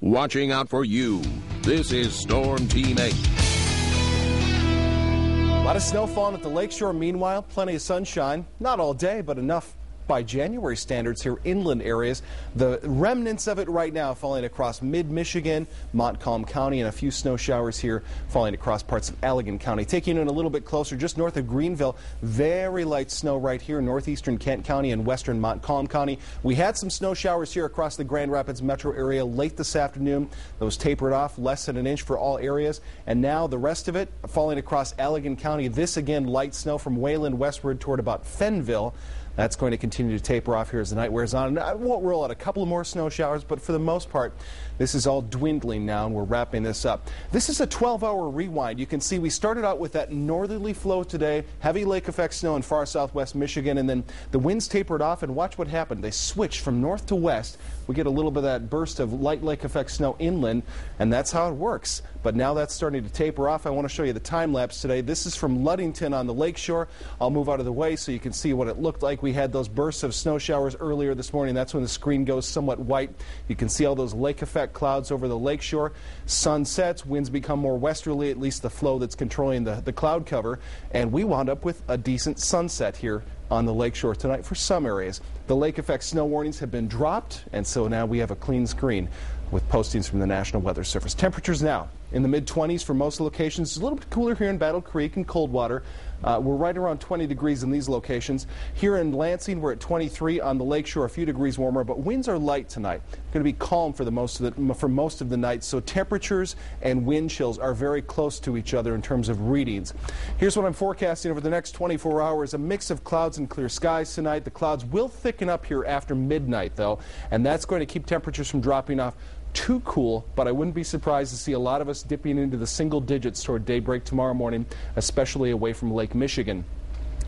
watching out for you. This is Storm Team 8. A lot of snow falling at the lakeshore. Meanwhile, plenty of sunshine. Not all day, but enough by January standards here, inland areas. The remnants of it right now falling across mid-Michigan, Montcalm County, and a few snow showers here falling across parts of Allegan County. Taking in a little bit closer, just north of Greenville, very light snow right here, northeastern Kent County and western Montcalm County. We had some snow showers here across the Grand Rapids metro area late this afternoon. Those tapered off, less than an inch for all areas. And now the rest of it falling across Allegan County. This again, light snow from Wayland westward toward about Fenville. That's going to continue to taper off here as the night wears on. I won't roll out a couple of more snow showers, but for the most part, this is all dwindling now, and we're wrapping this up. This is a 12-hour rewind. You can see we started out with that northerly flow today, heavy lake effect snow in far southwest Michigan, and then the winds tapered off, and watch what happened. They switched from north to west. We get a little bit of that burst of light lake effect snow inland, and that's how it works. But now that's starting to taper off. I want to show you the time lapse today. This is from Ludington on the lakeshore. I'll move out of the way so you can see what it looked like. We had those bursts of snow showers earlier this morning. That's when the screen goes somewhat white. You can see all those lake effect clouds over the lakeshore. Sun sets, winds become more westerly, at least the flow that's controlling the cloud cover. And we wound up with a decent sunset here on the lakeshore tonight for some areas. The lake effect snow warnings have been dropped, and so now we have a clean screen with postings from the National Weather Service. Temperatures now in the mid-20s for most locations. It's a little bit cooler here in Battle Creek and Coldwater. We're right around 20 degrees in these locations. Here in Lansing, we're at 23. On the lakeshore, a few degrees warmer, but winds are light tonight. Going to be calm for most of the night, so temperatures and wind chills are very close to each other in terms of readings. Here's what I'm forecasting over the next 24 hours. A mix of clouds and clear skies tonight. The clouds will thicken up here after midnight, though, and that's going to keep temperatures from dropping off too cool, but I wouldn't be surprised to see a lot of us dipping into the single digits toward daybreak tomorrow morning, especially away from Lake Michigan.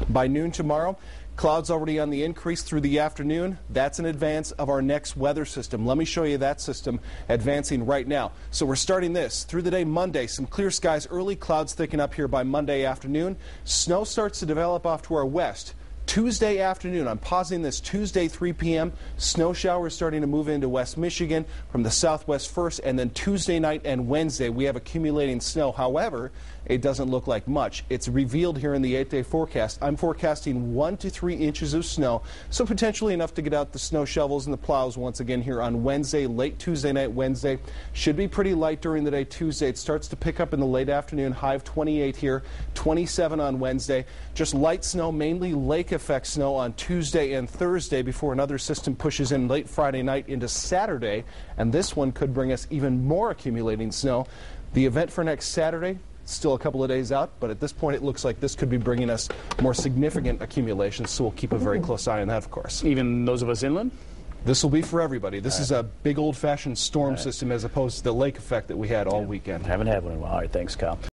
By noon tomorrow, clouds already on the increase through the afternoon. That's in advance of our next weather system. Let me show you that system advancing right now. So we're starting this through the day Monday. Some clear skies, early clouds thicken up here by Monday afternoon. Snow starts to develop off to our west. Tuesday afternoon, I'm pausing this, Tuesday 3 p.m., snow showers starting to move into West Michigan from the southwest first, and then Tuesday night and Wednesday we have accumulating snow. However, it doesn't look like much. It's revealed here in the 8-day forecast. I'm forecasting 1 to 3 inches of snow, so potentially enough to get out the snow shovels and the plows once again here on Wednesday, late Tuesday night, Wednesday. Should be pretty light during the day Tuesday. It starts to pick up in the late afternoon, high of 28 here, 27 on Wednesday. Just light snow, mainly lake effect snow on Tuesday and Thursday before another system pushes in late Friday night into Saturday, and this one could bring us even more accumulating snow. The event for next Saturday, still a couple of days out, but at this point it looks like this could be bringing us more significant accumulations, so we'll keep a very close eye on that, of course. Even those of us inland? This will be for everybody. This is a big old-fashioned storm system as opposed to the lake effect that we had all weekend. Haven't had one in a while. All right, thanks, Kyle.